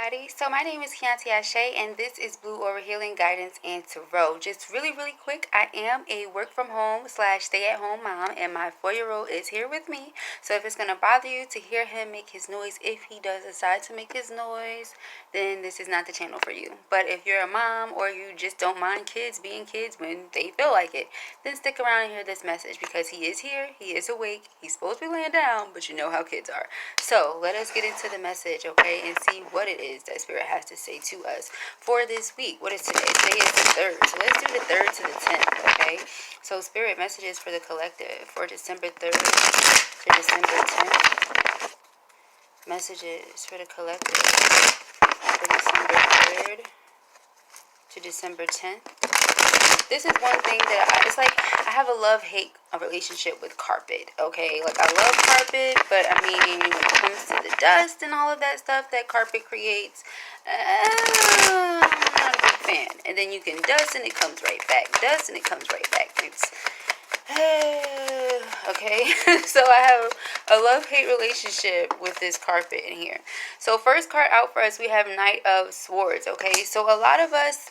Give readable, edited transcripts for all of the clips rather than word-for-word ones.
everybody. So my name is Keontae Ashe, and this is Blue Aura Healing Guidance and Tarot. Just really quick, I am a work from home / stay at home mom, and my 4-year-old is here with me. So if it's going to bother you to hear him make his noise, if he does decide to make his noise, then this is not the channel for you. But if you're a mom or you just don't mind kids being kids when they feel like it, then stick around and hear this message, because he is here, he is awake, he's supposed to be laying down, but you know how kids are. So let us get into the message, okay, and see what it is that Spirit has to say to us for this week. What is today? Today is the 3rd. So let's do the 3rd to the 10th, okay? So Spirit, messages for the collective for December 3rd to December 10th. Messages for the collective for December 3rd to December 10th. This is one thing that it's like I have a love-hate relationship with carpet, okay? Like, I love carpet, but I mean, when it comes to the dust and all of that stuff that carpet creates, I'm not a big fan. And then you can dust and it comes right back. Dust and it comes right back. It's okay. So I have a love-hate relationship with this carpet in here. So first card out for us, we have Knight of Swords, okay? So a lot of us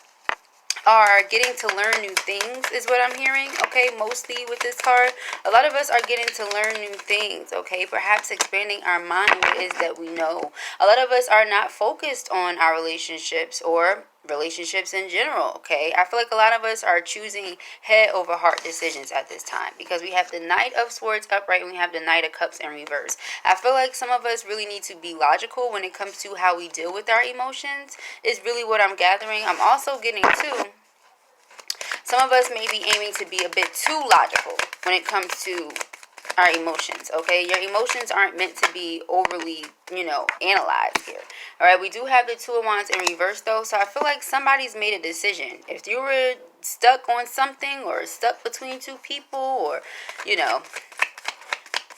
are getting to learn new things is what I'm hearing, okay? Mostly with this card, a lot of us are getting to learn new things, okay? Perhaps expanding our mind what it is that we know. A lot of us are not focused on our relationships or relationships in general, okay? I feel like a lot of us are choosing head over heart decisions at this time, because we have the Knight of Swords upright and we have the Knight of Cups in reverse. I feel like some of us really need to be logical when it comes to how we deal with our emotions, is really what I'm gathering. I'm also getting to some of us may be aiming to be a bit too logical when it comes to our emotions, okay? Your emotions aren't meant to be overly, analyzed here. All right, we do have the Two of Wands in reverse, though, so I feel like somebody's made a decision. If you were stuck on something or stuck between two people or,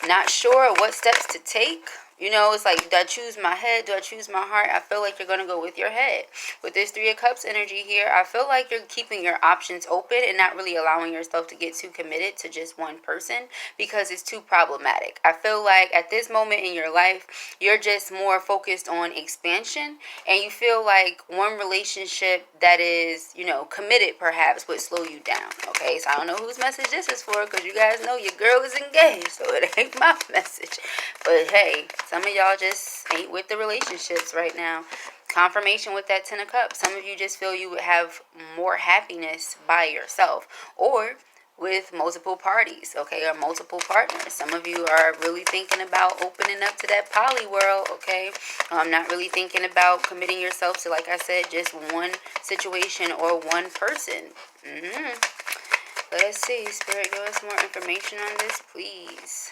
not sure what steps to take, it's like, do I choose my head? Do I choose my heart? I feel like you're going to go with your head. With this Three of Cups energy here, I feel like you're keeping your options open and not really allowing yourself to get too committed to just one person, because it's too problematic. I feel like at this moment in your life, you're just more focused on expansion, and you feel like one relationship that is, committed perhaps would slow you down, okay? So I don't know whose message this is for, because you guys know your girl is engaged, so it ain't my message. But hey, some of y'all just ain't with the relationships right now. Confirmation with that Ten of Cups. Some of you just feel you would have more happiness by yourself or with multiple parties, okay, or multiple partners. Some of you are really thinking about opening up to that poly world, okay? Not really thinking about committing yourself to, like I said, just one situation or one person. Let's see. Spirit, give us more information on this, please.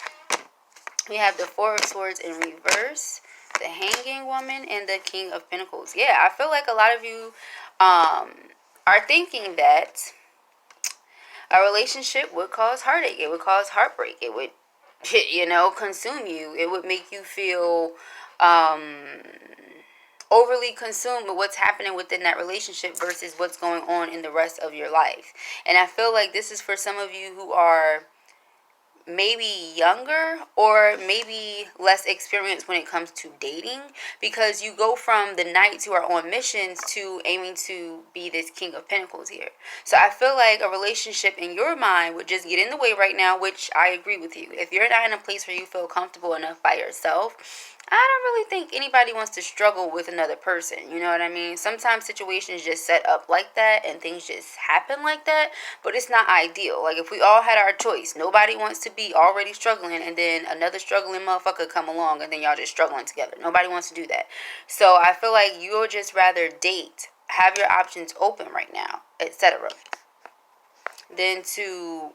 We have the Four of Swords in reverse, the Hanging Woman, and the King of Pentacles. Yeah, I feel like a lot of you are thinking that a relationship would cause heartache. It would cause heartbreak. It would, consume you. It would make you feel overly consumed with what's happening within that relationship versus what's going on in the rest of your life. And I feel like this is for some of you who are maybe younger or maybe less experienced when it comes to dating, because you go from the knights who are on missions to aiming to be this King of Pentacles here. So I feel like a relationship in your mind would just get in the way right now, which I agree with you. If you're not in a place where you feel comfortable enough by yourself, I don't really think anybody wants to struggle with another person. You know what I mean? Sometimes situations just set up like that and things just happen like that, but it's not ideal. Like, if we all had our choice, nobody wants to be already struggling and then another struggling motherfucker come along and then y'all just struggling together. Nobody wants to do that. So I feel like you'll just rather date, have your options open right now, etc., than to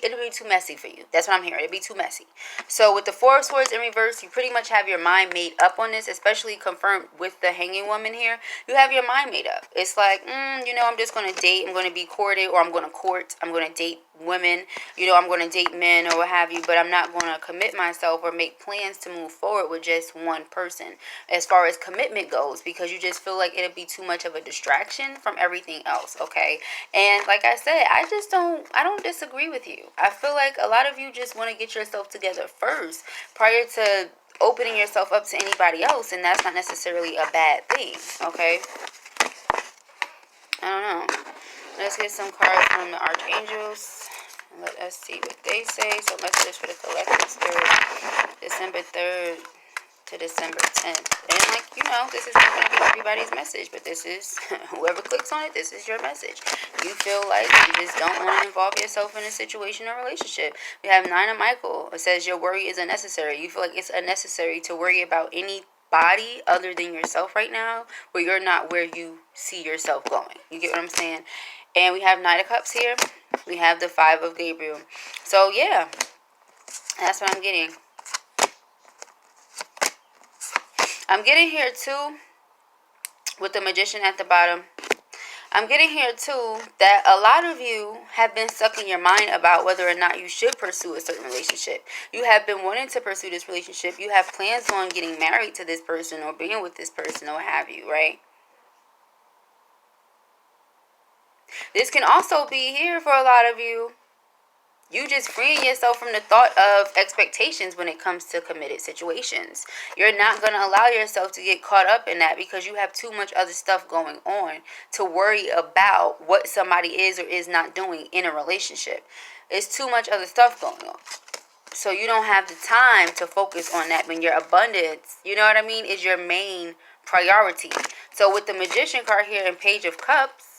it'll be too messy for you. That's what I'm hearing. It'll be too messy. So with the Four of Swords in reverse, you pretty much have your mind made up on this, especially confirmed with the Hanging Woman here. You have your mind made up. It's like, I'm just going to date. I'm going to be courted, or I'm going to court. I'm going to date women. I'm going to date men or what have you, but I'm not going to commit myself or make plans to move forward with just one person as far as commitment goes, because you just feel like it'll be too much of a distraction from everything else, okay? And like I said, I don't disagree with you. I feel like a lot of you just want to get yourself together first prior to opening yourself up to anybody else, and that's not necessarily a bad thing, okay? I don't know. Let's get some cards from the Archangels. Let us see what they say. So messages for the collective spirit, December 3rd to December 10th. And like, this is not going to be everybody's message, but this is, whoever clicks on it, this is your message. You feel like you just don't want to involve yourself in a situation or relationship. We have Nine of Michael. It says your worry is unnecessary. You feel like it's unnecessary to worry about anybody other than yourself right now, where you're not where you see yourself going. You get what I'm saying? And we have Knight of Cups here. We have the Five of Gabriel. So yeah, that's what I'm getting. I'm getting here too, with the Magician at the bottom. I'm getting here too that a lot of you have been stuck in your mind about whether or not you should pursue a certain relationship. You have been wanting to pursue this relationship. You have plans on getting married to this person or being with this person or what have you, right? This can also be here for a lot of you. You just freeing yourself from the thought of expectations when it comes to committed situations. You're not going to allow yourself to get caught up in that because you have too much other stuff going on to worry about what somebody is or is not doing in a relationship. It's too much other stuff going on. So you don't have the time to focus on that when your abundance, you know what I mean, is your main priority. So with the Magician card here and Page of Cups,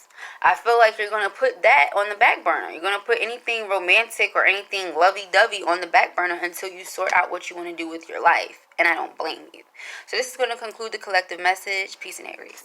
I feel like you're going to put that on the back burner. You're going to put anything romantic or anything lovey-dovey on the back burner until you sort out what you want to do with your life. And I don't blame you. So this is going to conclude the collective message. Peace and Aries.